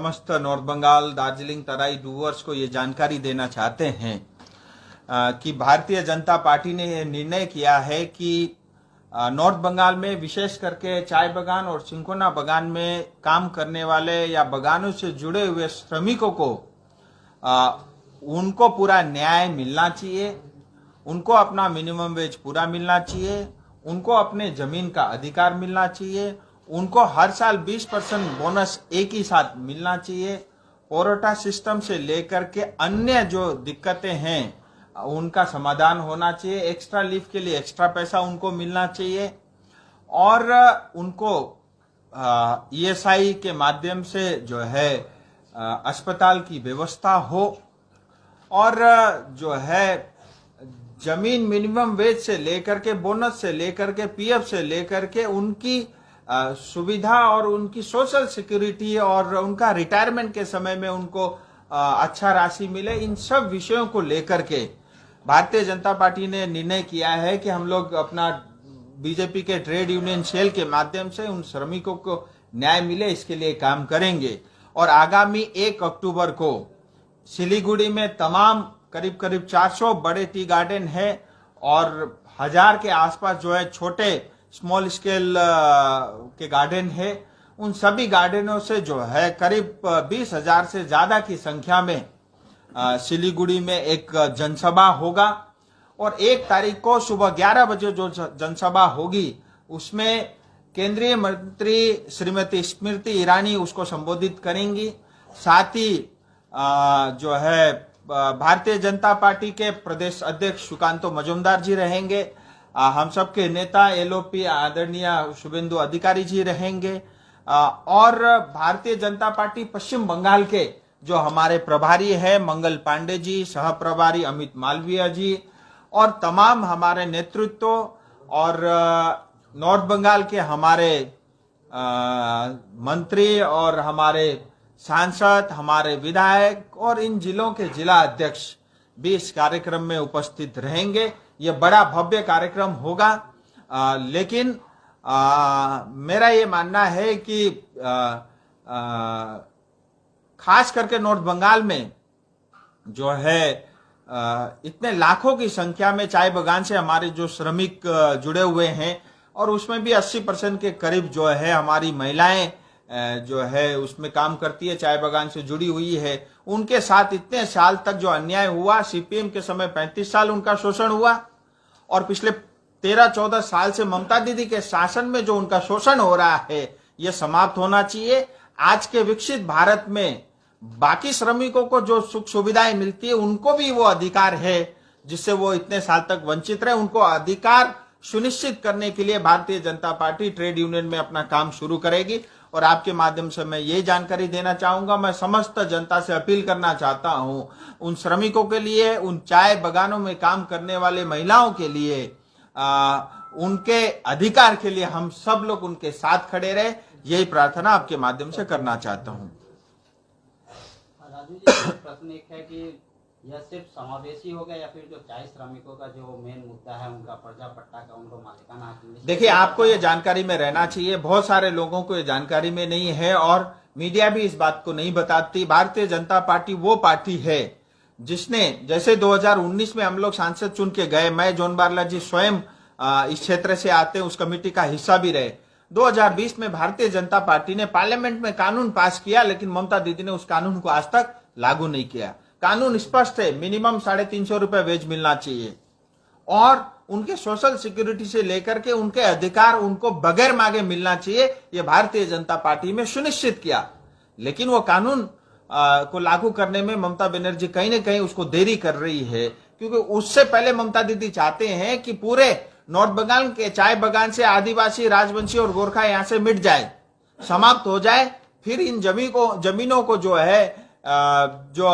समस्त नॉर्थ बंगाल, दार्जिलिंग, तराई डूवर्स को ये जानकारी देना चाहते हैं कि भारतीय जनता पार्टी ने यह निर्णय किया है कि नॉर्थ बंगाल में विशेष करके चाय बागान और सिंकोना बागान में काम करने वाले या बागानों से जुड़े हुए श्रमिकों को उनको पूरा न्याय मिलना चाहिए, उनको अपना मिनिमम वेज पूरा मिलना चाहिए, उनको अपने जमीन का अधिकार मिलना चाहिए, उनको हर साल 20% बोनस एक ही साथ मिलना चाहिए। पोरोटा सिस्टम से लेकर के अन्य जो दिक्कतें हैं उनका समाधान होना चाहिए। एक्स्ट्रा लीव के लिए एक्स्ट्रा पैसा उनको मिलना चाहिए और उनको ईएसआई के माध्यम से जो है अस्पताल की व्यवस्था हो और जो है जमीन मिनिमम वेज से लेकर के बोनस से लेकर के पीएफ से लेकर के उनकी सुविधा और उनकी सोशल सिक्योरिटी और उनका रिटायरमेंट के समय में उनको अच्छा राशि मिले। इन सब विषयों को लेकर के भारतीय जनता पार्टी ने निर्णय किया है कि हम लोग अपना बीजेपी के ट्रेड यूनियन सेल के माध्यम से उन श्रमिकों को न्याय मिले, इसके लिए काम करेंगे। और आगामी 1 अक्टूबर को सिलीगुड़ी में तमाम करीब करीब 400 बड़े टी गार्डन है और 1000 के आसपास जो है छोटे स्मॉल स्केल के गार्डन है। उन सभी गार्डनों से जो है करीब 20,000 से ज्यादा की संख्या में सिलीगुड़ी में एक जनसभा होगा और 1 तारीख को सुबह 11 बजे जो जनसभा होगी उसमें केंद्रीय मंत्री श्रीमती स्मृति ईरानी उसको संबोधित करेंगी। साथ ही जो है भारतीय जनता पार्टी के प्रदेश अध्यक्ष सुकांतो मजूमदार जी रहेंगे, हम सबके नेता एलओपी आदरणीय शुभेंदु अधिकारी जी रहेंगे और भारतीय जनता पार्टी पश्चिम बंगाल के जो हमारे प्रभारी है मंगल पांडे जी, सह प्रभारी अमित मालवीय जी और तमाम हमारे नेतृत्व और नॉर्थ बंगाल के हमारे मंत्री और हमारे सांसद, हमारे विधायक और इन जिलों के जिला अध्यक्ष भी इस कार्यक्रम में उपस्थित रहेंगे। ये बड़ा भव्य कार्यक्रम होगा, लेकिन मेरा ये मानना है कि खास करके नॉर्थ बंगाल में जो है इतने लाखों की संख्या में चाय बागान से हमारे जो श्रमिक जुड़े हुए हैं और उसमें भी 80% के करीब जो है हमारी महिलाएं जो है उसमें काम करती है, चाय बागान से जुड़ी हुई है। उनके साथ इतने साल तक जो अन्याय हुआ, सीपीएम के समय 35 साल उनका शोषण हुआ और पिछले 13-14 साल से ममता दीदी के शासन में जो उनका शोषण हो रहा है यह समाप्त होना चाहिए। आज के विकसित भारत में बाकी श्रमिकों को जो सुख सुविधाएं मिलती है उनको भी वो अधिकार है जिससे वो इतने साल तक वंचित रहे। उनको अधिकार सुनिश्चित करने के लिए Bharatiya Janata party trade union में अपना काम शुरू करेगी और आपके माध्यम से मैं ये जानकारी देना चाहूंगा, मैं समस्त जनता से अपील करना चाहता हूं उन श्रमिकों के लिए, उन चाय बागानों में काम करने वाले महिलाओं के लिए, उनके अधिकार के लिए हम सब लोग उनके साथ खड़े रहे, यही प्रार्थना आपके माध्यम से करना चाहता हूं। राजू जी, प्रश्न एक है कि यह सिर्फ समावेशी होगा या फिर जो चाय श्रमिकों का जो मेन मुद्दा है उनका पर्जा पट्टा का उनको मालिकाना हक? देखिए, आपको ये जानकारी में रहना चाहिए, बहुत सारे लोगों को ये जानकारी में नहीं है और मीडिया भी इस बात को नहीं बताती। भारतीय जनता पार्टी वो पार्टी है जिसने, जैसे 2019 में हम लोग सांसद चुन के गए, मैं जॉन बारला जी स्वयं इस क्षेत्र से आते हैं, उस कमेटी का हिस्सा भी रहे। 2020 में भारतीय जनता पार्टी ने पार्लियामेंट में कानून पास किया लेकिन ममता दीदी ने उस कानून को आज तक लागू नहीं किया। कानून स्पष्ट है, मिनिमम 350 रुपए वेज मिलना चाहिए और उनके सोशल सिक्योरिटी से लेकर के उनके अधिकार उनको बगैर मांगे मिलना चाहिए, ये भारतीय जनता पार्टी में सुनिश्चित किया। लेकिन वो कानून को लागू करने में ममता बनर्जी कहीं न कहीं उसको देरी कर रही है, क्योंकि उससे पहले ममता दीदी चाहते हैं कि पूरे नॉर्थ बंगाल के चाय बागान से आदिवासी, राजवंशी और गोरखा यहां से मिट जाए, समाप्त हो जाए। फिर इन जमीनों को जो है जो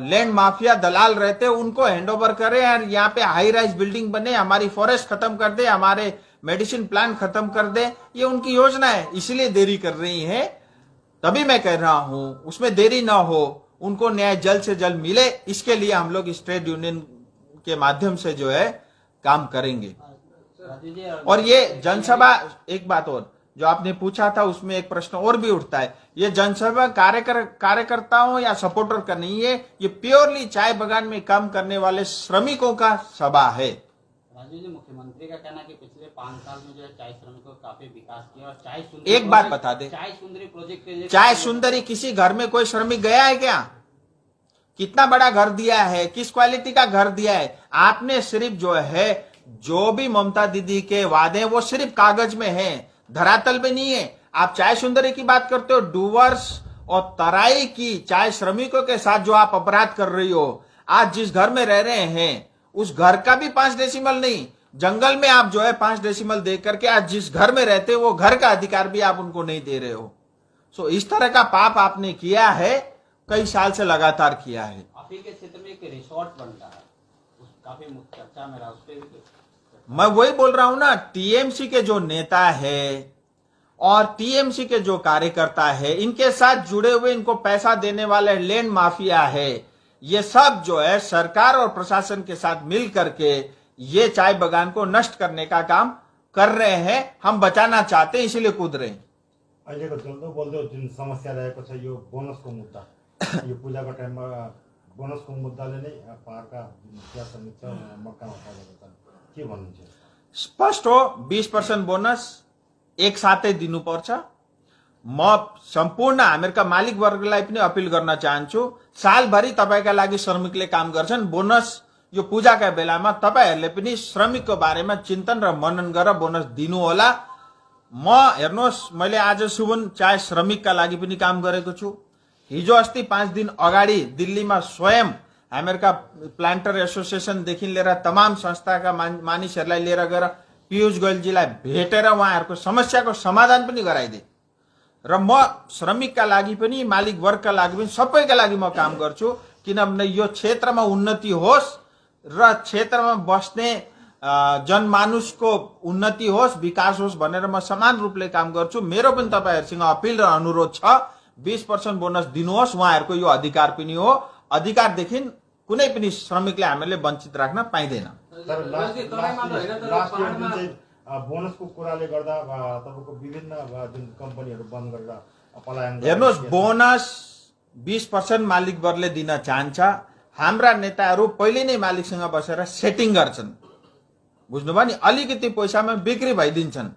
लैंड माफिया दलाल रहते हैं उनको हैंडओवर करें और यहाँ पे हाई राइज बिल्डिंग बने, हमारी फॉरेस्ट खत्म कर दे, हमारे मेडिसिन प्लांट खत्म कर दे। ये उनकी योजना है, इसलिए देरी कर रही है। तभी मैं कह रहा हूं उसमें देरी ना हो, उनको न्याय जल्द से जल्द मिले, इसके लिए हम लोग इस ट्रेड यूनियन के माध्यम से जो है काम करेंगे। और ये जनसभा, एक बात और, जो आपने पूछा था उसमें एक प्रश्न और भी उठता है, ये जनसभा कार्यकर्ताओं या सपोर्टर का नहीं है, ये प्योरली चाय बागान में काम करने वाले श्रमिकों का सभा है। राजू जी, मुख्यमंत्री का कहना है कि पिछले 5 साल में जो है चाय श्रमिकों का काफी विकास किया और चाय सुंदरी एक बात बता दे, चाय सुंदरी प्रोजेक्ट के लिए चाय सुंदरी किसी घर में कोई श्रमिक गया है क्या? कितना बड़ा घर दिया है, किस क्वालिटी का घर दिया है? आपने सिर्फ जो है, जो भी ममता दीदी के वादे वो सिर्फ कागज में है, धरातल में नहीं है। आप चाय सुंदरी की बात करते हो, डूवर्स और तराई की चाय श्रमिकों के साथ जो आप अपराध कर रही हो, आज जिस घर में रह रहे हैं उस घर का भी 5 डेसिमल नहीं, जंगल में आप जो है 5 डेसिमल दे करके आज जिस घर में रहते हो वो घर का अधिकार भी आप उनको नहीं दे रहे हो। सो इस तरह का पाप आपने किया है, कई साल से लगातार किया है। आप ही के क्षेत्र में एक रिसोर्ट बन रहा है, उस काफी चर्चा में रहा, उस पर मैं वही बोल रहा हूं ना, टीएमसी के जो नेता है और टीएमसी के जो कार्यकर्ता है, इनके साथ जुड़े हुए, इनको पैसा देने वाले लैंड माफिया है, ये सब जो है सरकार और प्रशासन के साथ मिल करके ये चाय बागान को नष्ट करने का काम कर रहे हैं। हम बचाना चाहते हैं, इसीलिए कूद रहे हैं। अहिलेको जल्दो बल्दो जुन समस्या रहेको छ यो बोनसको मुद्दा, यो पूजाको टाइममा बोनसको मुद्दाले नै पहाडका चिया श्रमिक छ मक्कामा परेको छन्, के भन्नुहुन्छ? स्पष्ट हो, 20% बोनस एक साथै दिनुपर्छ। म सम्पूर्ण हामीहरूका मालिक वर्गलाई पनि अपिल गर्न चाहन्छु, सालभरि तपाईका लागि श्रमिकले काम गर्छन्, बोनस यो पूजाका बेलामा तपाईहरूले पनि श्रमिकको बारेमा चिन्तन र मनन गरेर बोनस दिनु होला। म हेर्नुहोस्, मैले आज सुबन चाय श्रमिकका लागि पनि काम गरेको छु। हिजो अस्ति 5 दिन अगाडि दिल्लीमा स्वयं हामीहरूका प्लान्टर एसोसिएसनदेखि लिएर तमाम संस्थाका मानिसहरूलाई लिएर गएर पीयूष गोयलजीलाई भेटेर उहाँहरूको समस्याको समाधान पनि गराइदिए। र म श्रमिकका लागि पनि, मालिक वर्गका लागि पनि, सबैका लागि म काम गर्छु, किनभने यो क्षेत्रमा उन्नति होस् र क्षेत्रमा बस्ने जनमानुसको उन्नति होस्, विकास होस् भनेर म समान रूपले काम गर्छु। मेरो पनि तपाईहरुसँग अपिल र अनुरोध छ, 20% बोनस दिनुहोस्, उहाँहरूको यो अधिकार पनि हो। अधिकारदेखि कुनै पनि श्रमिकले हामीले वञ्चित राख्न पाइदैन। तर लास्ट इयर जुन चाहिँ बोनसको कुराले गर्दा तपाईको विभिन्न जुन कम्पनीहरू बन्द गरेर पलायन, हेर्नुहोस्, बोनस 20% मालिक वर्गले दिन चाहन्छ। हाम्रा नेताहरू पहिले नै मालिकसँग बसेर सेटिङ गर्छन्, बुझ्नुभयो नि, अलिकति पैसामा बिक्री भइदिन्छन्।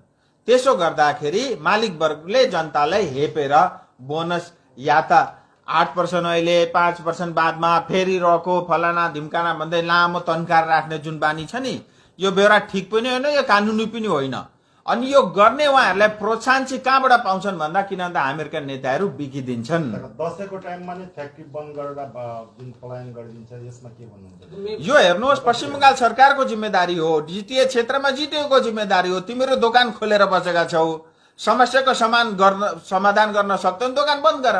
त्यसो गर्दाखेरि मालिक वर्गले जनतालाई हेपेर बोनस या त 8% अहिले 5% बादमा फेरि रको फलाना ढिम्काना भन्दै लामो तन्कार राख्ने जुन बानी छ नि, यो बेहोरा ठिक पनि होइन, यो कानुनी पनि होइन। अनि यो गर्ने उहाँहरूलाई प्रोत्साहन चाहिँ कहाँबाट पाउँछन् भन्दा, किन भन्दा हामीहरूका नेताहरू बिकिदिन्छन्। दसैँको टाइममा नै फ्याक्ट्री बन्द गरेर जुन पलायन गरिदिन्छ, यसमा के भन्नुहुन्छ? यो हेर्नुहोस्, पश्चिम बंगाल सरकारको जिम्मेदारी हो, जिटिए क्षेत्रमा जिटिएको जिम्मेदारी हो। तिमीहरू दोकान खोलेर बसेका छौ, समस्याको समाधान गर्न सक्छौ, दोकान बन्द गर।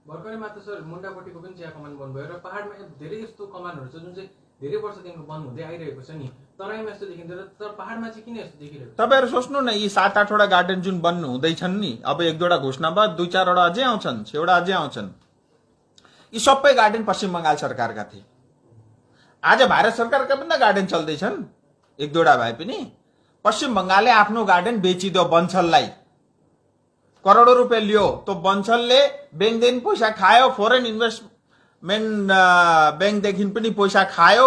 भर्खरै मात्र सर मुन्डापट्टिको पनि चिया कमान बन्द भयो र पहाडमा धेरै यस्तो कमानहरू छ जुन चाहिँ धेरै वर्षदेखिको बन्द हुँदै आइरहेको छ नि। तराईमा यस्तो देखिन्छ तर पहाडमा चाहिँ किन यस्तो देखिरहेको? तपाईहरु सोच्नु न, यी 7-8 वटा गार्डन जुन बन्नु हुँदैछन् नि, अब 1-2 घोषणा भयो, 2-4 वटा अझै आउँछन्, 6 वटा अझै आउँछन्। यी सबै गार्डन पश्चिम बंगाल सरकारका थिए। आज भारत सरकारका पनि गार्डन चल्दैछन्, 1-2 वटा भए पनि। पश्चिम बंगालले आफ्नो गार्डन बेचिदियो बन्सललाई, करोडौं रुपियाँ लियो। तो बन्सलले बैंकदेखि पैसा खायो, फरेन इन्भेस्टमेन्ट बैंकदेखि पनि पैसा खायो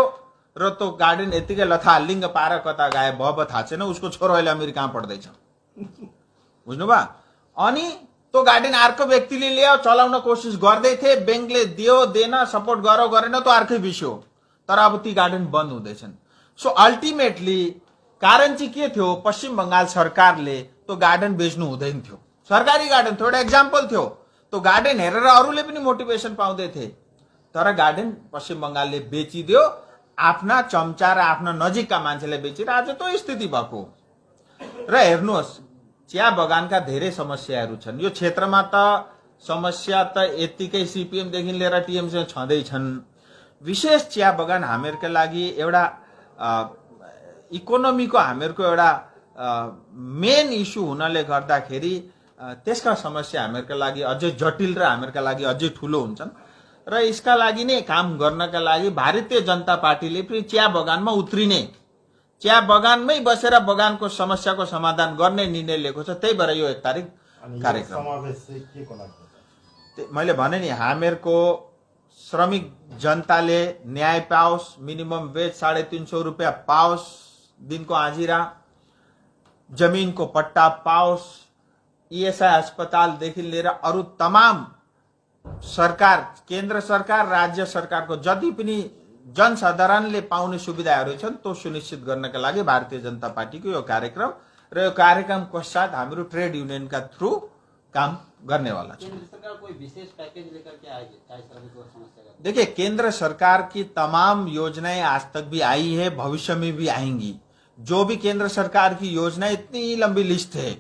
र तो गार्डन यतिकै लथालिङ्ग पार कता गायब भयो थाहा छैन। उसको छोरो अहिले अमेरिकामा पढ्दैछ, बुझ्नुभयो। अनि तो गार्डन अर्को व्यक्तिले ल्यायो, चलाउन कोसिस गर्दै थिए, बैंकले दियो दिएन, सपोर्ट गरो गरेन, तो अर्कै विषय हो। तर अब ती गार्डन बन्द हुँदैछन्। सो अल्टिमेटली कारण चाहिँ के थियो? पश्चिम बंगाल सरकारले तो गार्डन बेच्नु हुँदैन थियो। सरकारी गार्डन थियो, एउटा एक्जाम्पल थियो। तो गार्डन हेरेर अरूले पनि मोटिभेसन पाउँदै थिए। तर गार्डन पश्चिम बंगालले बेचिदियो, आफ्ना चम्चा र आफ्ना नजिकका मान्छेले बेचेर आज तो स्थिति भएको। र हेर्नुहोस्, चिया बगानका धेरै समस्याहरू छन् यो क्षेत्रमा। त समस्या त यतिकै सीपीएम देखि लिएर टीएमसी छँदैछन्। विशेष चिया बगान हामीहरूका लागि एउटा इकोनोमीको हामीहरूको एउटा मेन इस्यु हुनाले गर्दाखेरि त्यसका समस्या हामीहरूका लागि अझै जटिल र हामीहरूका लागि अझै ठूलो हुन्छन्। र यसका लागि नै काम गर्नका लागि भारतीय जनता पार्टीले पनि चिया बगानमा उत्रिने, चिया बगानमै बसेर बगानको समस्याको समाधान गर्ने निर्णय लिएको छ। त्यही भएर यो 1 तारिक अनि यो कार्यक्रम समावेश चाहिँ के को लागि? मैले भने नि, हामीहरूको श्रमिक जनताले न्याय पाओस्, मिनिमम वेज 350 रुपियाँ पाओस्, दिनको हाजिरा, जमिनको पट्टा पाओस्, ईएसआई अस्पतालदेखि लिएर अरू तमाम सरकार, केन्द्र सरकार, राज्य सरकारको जति पनि जनसाधारणले पाउने सुविधाहरू छन् त्यो सुनिश्चित गर्नका लागि भारतीय जनता पार्टीको यो कार्यक्रम र यो कार्यक्रमको साथ हाम्रो ट्रेड युनियनका थ्रू काम गर्नेवाला छ। केंद्र सरकार कोई विशेष पैकेज लेकर के आएगी चाय श्रमिकों की समस्या का? देखिए, केंद्र सरकार की तमाम योजनाएं आज तक भी आई है, भविष्य में भी आएंगी। जो भी केंद्र सरकार की योजना, इतनी लंबी लिस्ट है।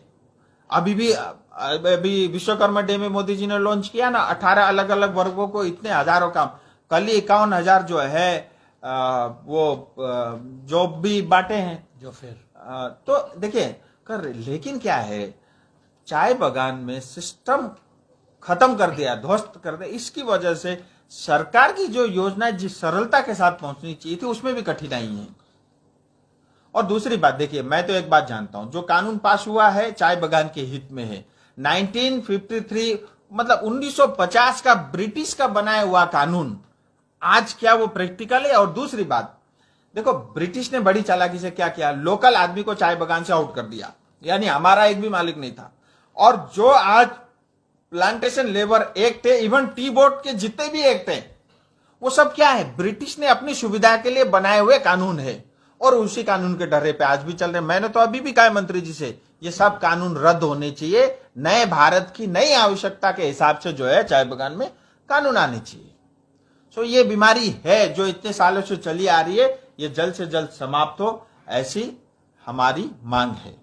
अभी विश्वकर्मा डे में मोदी जी ने लॉन्च किया ना, 18 अलग अलग वर्गों को इतने हजारों काम, कल ही 51,000 जो है वो जॉब भी बांटे हैं। जो फिर तो देखिए कर रहे, लेकिन क्या है, चाय बगान में सिस्टम खत्म कर दिया, ध्वस्त कर दिया। इसकी वजह से सरकार की जो योजना जिस सरलता के साथ पहुंचनी चाहिए थी उसमें भी कठिनाई है। और दूसरी बात देखिए, मैं तो एक बात जानता हूं, जो कानून पास हुआ है चाय बगान के हित में है। 1953 मतलब 1950 का ब्रिटिश का बनाया हुआ कानून आज क्या वो प्रैक्टिकल है? और दूसरी बात देखो, ब्रिटिश ने बड़ी चालाकी से क्या किया, लोकल आदमी को चाय बगान से आउट कर दिया, यानी हमारा एक भी मालिक नहीं था। और जो आज प्लांटेशन लेबर एक्ट है, इवन टी बोर्ड के जितने भी एक्ट है, वो सब क्या है, ब्रिटिश ने अपनी सुविधा के लिए बनाए हुए कानून है और उसी कानून के डरे पे आज भी चल रहे। मैंने तो अभी भी कहा मंत्री जी से, ये सब कानून रद्द होने चाहिए, नए भारत की नई आवश्यकता के हिसाब से जो है चाय बगान में कानून आने चाहिए। सो ये बीमारी है जो इतने सालों से चली आ रही है, ये जल्द से जल्द समाप्त हो, ऐसी हमारी मांग है।